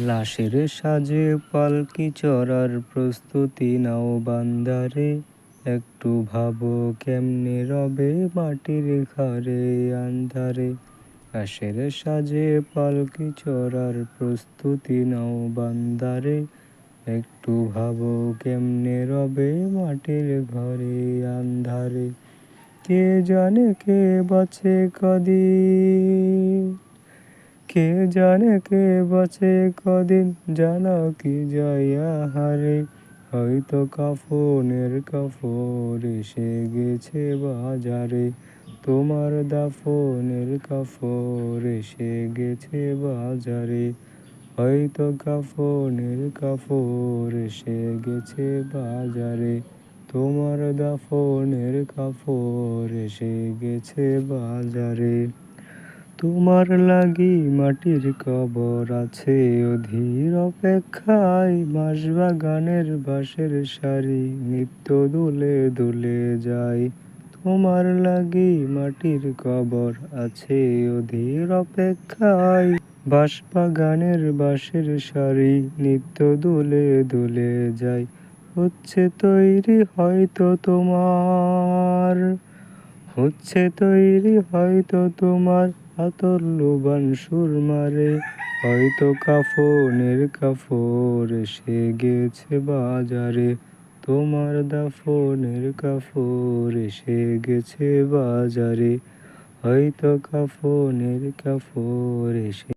লাশের সাজে পালকি চড়ার প্রস্তুতি নাও বান্দারে, একটু ভাবো কেমনে রবে মাটির ঘরে আন্ধারে। লাশের সাজে পালকি চড়ার প্রস্তুতি নাও বান্দারে, একটু ভাবো কেমনে রবে মাটির ঘরে আন্ধারে। কে জানে কে বাঁচে কদিন, কে জানে কে বাঁচে কদিন, জানা কি যায় আহারে। হয়তো কাফনের কাপড় এসে গেছে বাজারে, তোমার দাফনের কাপড় এসে গেছে বাজারে। হয়তো কাফনের কাপড় এসে গেছে বাজারে, তোমার দাফনের কাপড় এসে গেছে বাজারে। তোমার লাগি মাটির কবর আছে অধীর অপেক্ষায়, বাঁশবাগানের বাঁশের সারি নিত্য দুলে দুলে যায়। তোমার লাগি মাটির কবর আছে অধীর অপেক্ষায়, বাঁশবাগানের বাঁশের সারি নিত্য দুলে দুলে যায়। হচ্ছে তৈরি হয়তো তোমার, হচ্ছে তৈরি হয়তো তোমার আতর লোবান সুরমারে। হয়তো কাফনের কাপড় এসে গেছে বাজারে, তোমার দাফনের কাপড় এসে গেছে বাজারে। হয়তো কাফনের কাপড় এসে